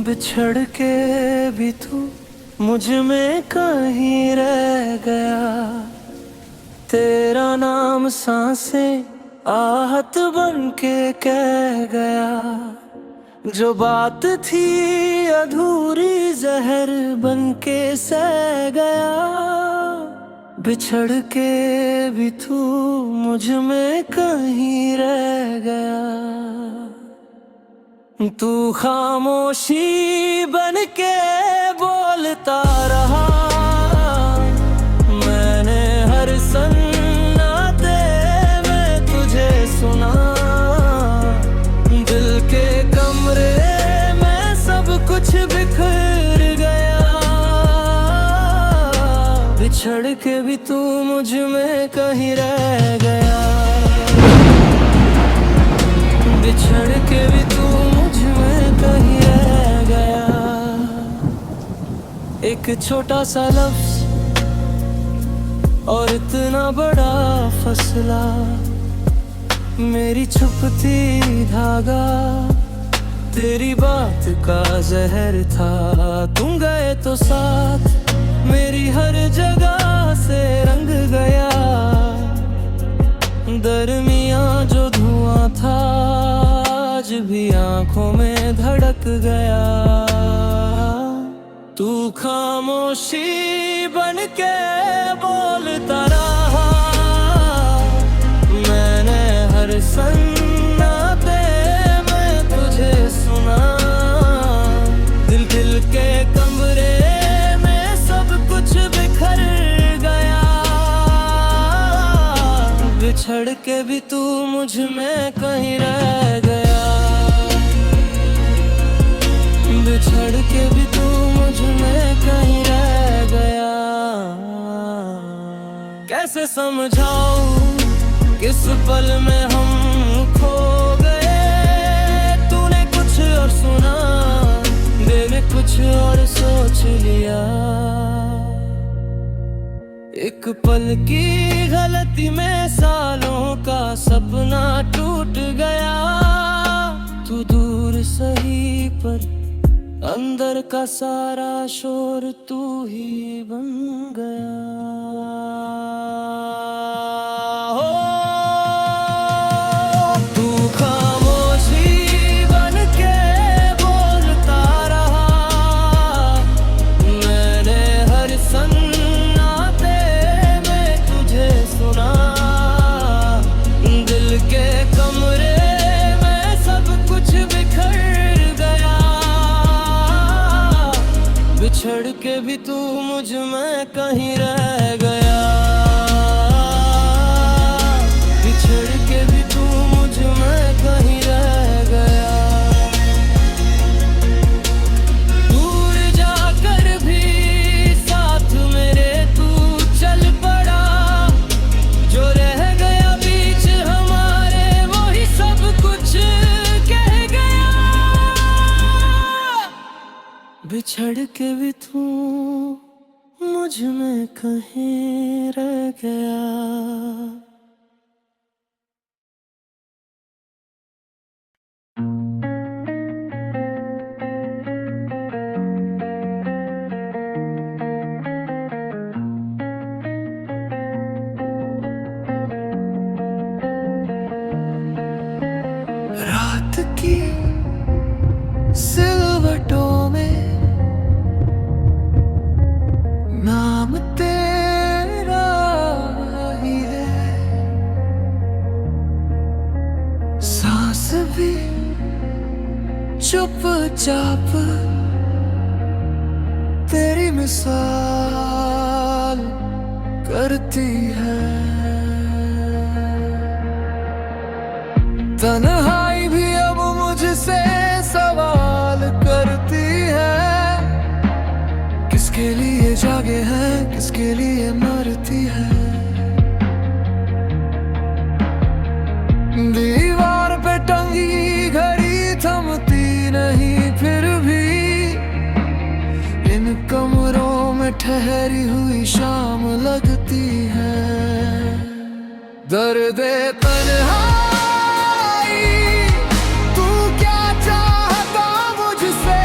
बिछड़ के भी तू मुझ में कहीं रह गया। तेरा नाम सांसें आहत बन के कह गया। जो बात थी अधूरी जहर बन के सह गया। बिछड़ के भी तू मुझ में कहीं रह गया। तू खामोशी बन के बोलता रहा। मैंने हर सन्नाटे में तुझे सुना। दिल के कमरे में सब कुछ बिखर गया। बिछड़ के भी तू मुझ में कहीं रह गया। बिछड़ के भी तू मुझ में कहीं रह गया। एक छोटा सा लफ्ज और इतना बड़ा फसला। मेरी छुपती धागा तेरी बात का जहर था। तुम गए तो साथ मेरी हर जगह से रंग गया। दरमियाँ जो धुआं था आज भी आंखों में धड़क गया। तू खामोशी बन के बोलता रहा। मैंने हर सन्नाटे में तुझे सुना। दिल के कमरे में सब कुछ बिखर गया। बिछड़ के भी तू मुझ में कहीं रह गया। बिछड़ के भी तू मुझ में कहीं रह गया। कैसे समझाऊं किस पल में हम खो गए। तूने कुछ और सुना, मैंने कुछ और सोच लिया। एक पल की गलती में सालों का सपना टूट गया। तू दूर सही पर अंदर का सारा शोर तू ही बन गया। हो तू खामोशी बन के बोलता रहा। मैंने हर सन्नाटे में तुझे सुना। दिल के कमरे में सब कुछ बिखर गया। बिछड़ के भी तू मुझ में कहीं रह गया। बिछड़ के भी तू मुझ में कहीं रह गया। दूर जाकर भी साथ मेरे तू चल पड़ा। जो रह गया बीच हमारे वही सब कुछ कह गया। बिछड़ के भी तू मुझ में कहीं रह गया। रात की सिलवटों में नाम तेरा ही है। सांस भी चुपचाप तेरी मिसाल करती है। तन्हाई भी अब मुझसे सवाल करती है। किसके लिए जागे हैं, किसके लिए मरती है। दीवार पे टंगी घड़ी थमती नहीं फिर भी। इन कमरों में ठहरी हुई शाम लगती है। दर्द तन्हाई तू क्या चाहता मुझसे।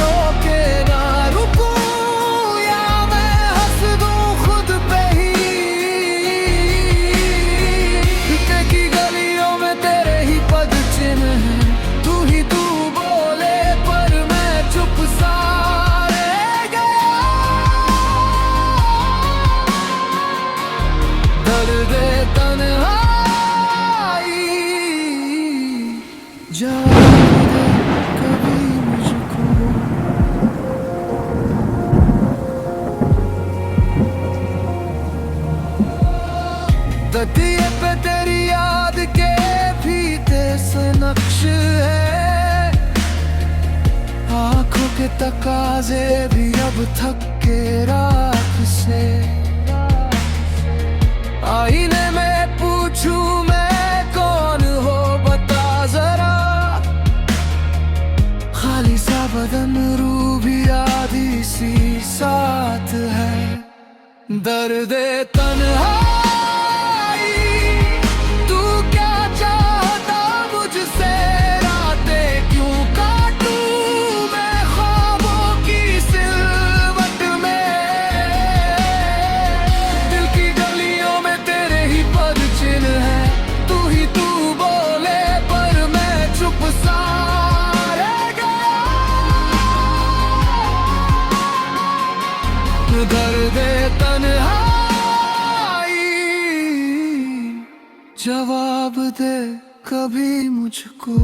ओ दतिये पे तेरी याद के फीते से नक्श है, आंखों के तकाजे भी अब थक के रात से। आईने में पूछूं मैं कौन हो बता जरा, खाली सा बदन रूह भी आधी सी साथ है। दर्द तन्हाई तू क्या चाहता मुझसे, रातें क्यों काटूं मैं ख्वाबों की सिलवट में। दिल की गलियों में तेरे ही पद चिन्ह है, तू ही तू बोले पर मैं चुप सा रह गया। दर्द तन्हाई जवाब दे कभी मुझको।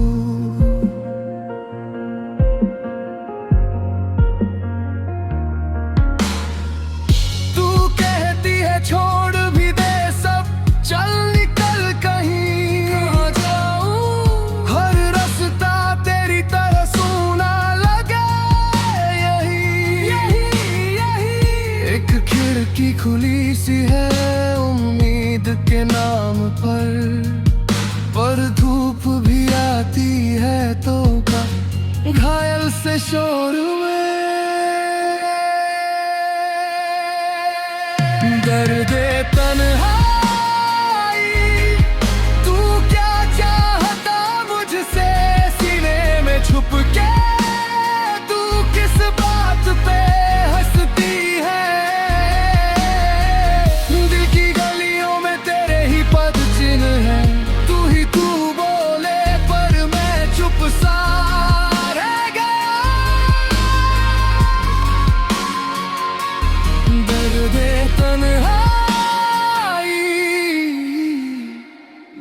तू कहती है छोड़ भी दे सब, चल निकल कहीं कहाँ जाऊं। हर रास्ता तेरी तरह सूना लगे, यही एक खिड़की खुली सी है उम्मीद के नाम पर धूप भी आती है तो घायल से शोर में। दर्द तन्हाई तू क्या चाहता मुझसे, सीने में छुप के तू किस बात पे हंसती है। दिल की गलियों में तेरे ही पद चिन्ह है, तू ही तू बोले पर मैं चुप सा रह गया। दर्द तन्हाई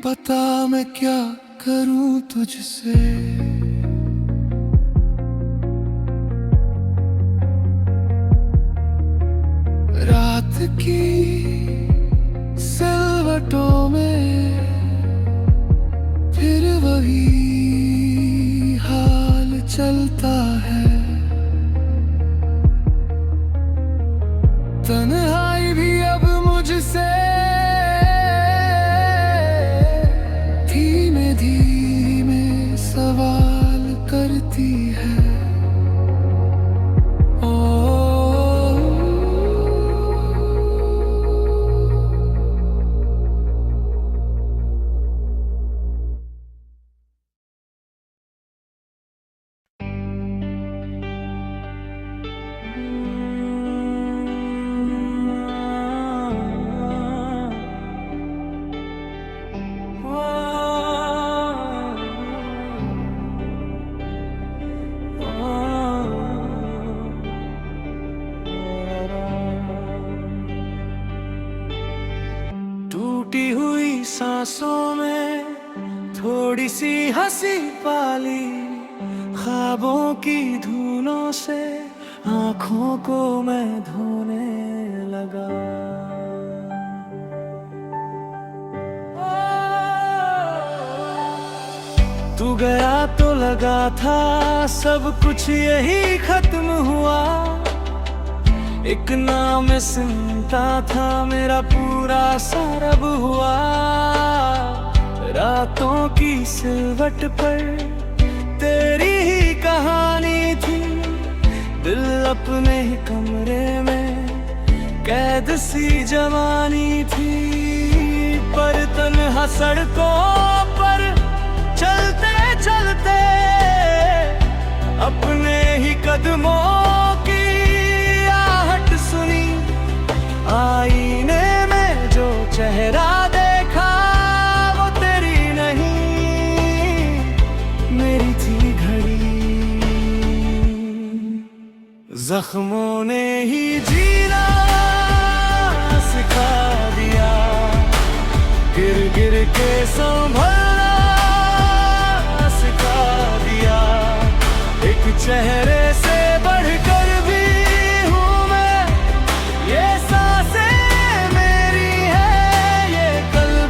बता मैं क्या करूं तुझसे। रात की सिलवटों में फिर वही हाल चलता है। तन्हाई भी अब मुझसे धीमे धीमे सवाल करती है। टूटी हुई सांसों में थोड़ी सी हंसी पाली, ख्वाबों की धूलों से आँखों को मैं धोने लगा। तू गया तो लगा था सब कुछ यही खत्म हुआ, एक नाम सिमटा था मेरा पूरा सरब हुआ। रातों की सिलवट पर तेरी ही कहानी थी, दिल अपने ही कमरे में कैद सी जवानी थी। पर तन्हा सड़कों पर चलते चलते अपने ही कदमों की सुनी, आईने में जो चेहरा देखा वो तेरी नहीं मेरी थी घड़ी। जख्मों ने ही जीना सिखा दिया, गिर गिर के संभलना सिखा दिया। एक चेहरे से बढ़कर भी ये सांसें मेरी है, ये कल्ब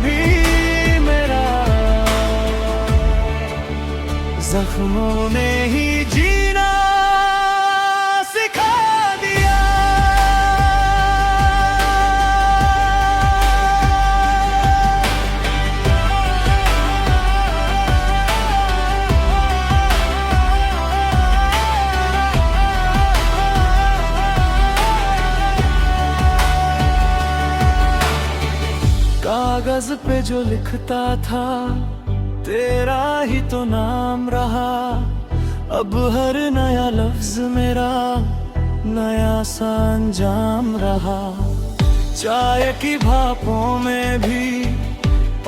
कागज पे जो लिखता था तेरा ही तो नाम रहा। अब हर नया लफ्ज मेरा नया सा अंजाम रहा। चाय की भापों में भी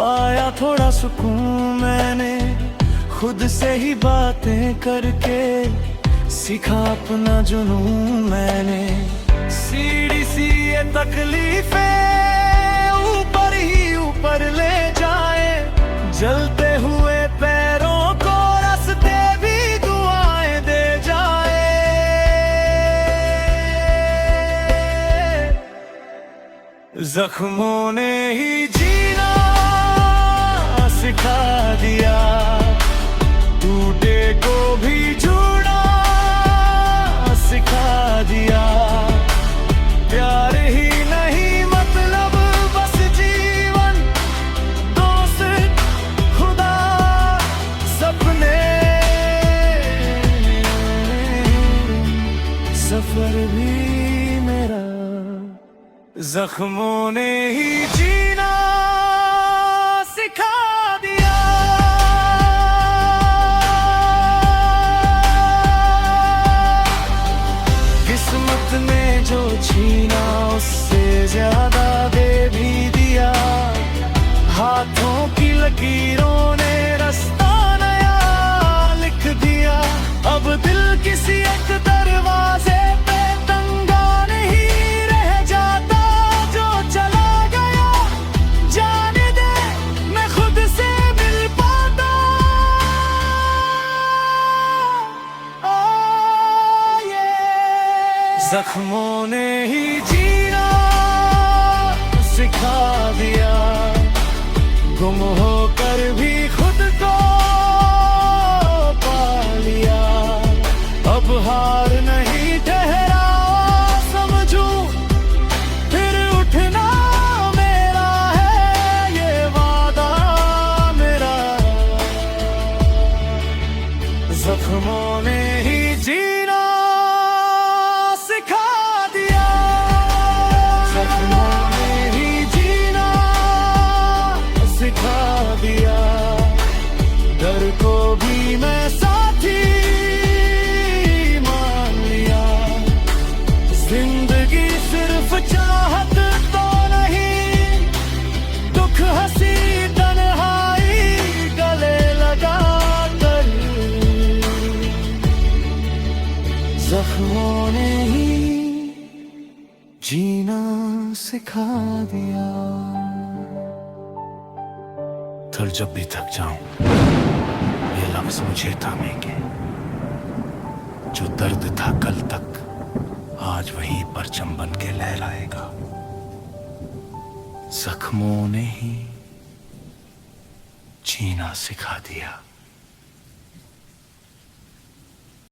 पाया थोड़ा सुकून मैंने, खुद से ही बातें करके सीखा अपना जुनून मैंने। सीढ़ी सी ये तकलीफें ऊपर ही ऊपर ले जाए, जलते हुए पैरों को रास्ते भी दुआएं दे जाए। जख्मों ने ही जीना सिखा दिया, टूटे को भी जुड़ना सिखा दिया। प्यार ही नहीं मतलब बस जीवन, दोस्त खुदा सपने, सफर भी मेरा। जख्मों ने ही जीना सिखा दिया। किस्मत ने जो छीना उससे ज्यादा दे भी दिया। हाथों की लकीरों ने रास्ता नया लिख दिया। अब दिल किसी एक दरवाजे पे तंगा नहीं रह जाता। जो चला गया जाने दे, मैं खुद से मिल पाता। जख्मों ने ही जीना सिखा दिया, गुम होकर भी खुद को पा लिया। अब हार नहीं ठहरा समझू, फिर उठना मेरा है ये वादा मेरा। जख्मों ने ही जीना सिखा दिया। जख्मों ने ही जीना सिखा दिया। डर को भी मैं साथी मान लिया। जिंदगी सिर्फ चाहत तो नहीं, दुख हंसी तन्हाई गले लगा कर। जख्मों ने ही जीना सिखा दिया। फिर जब भी थक जाऊं ये लफ्ज मुझे थामेंगे। जो दर्द था कल तक आज वहीं परचम बन के लहराएगा। जख्मों ने ही जीना सिखा दिया।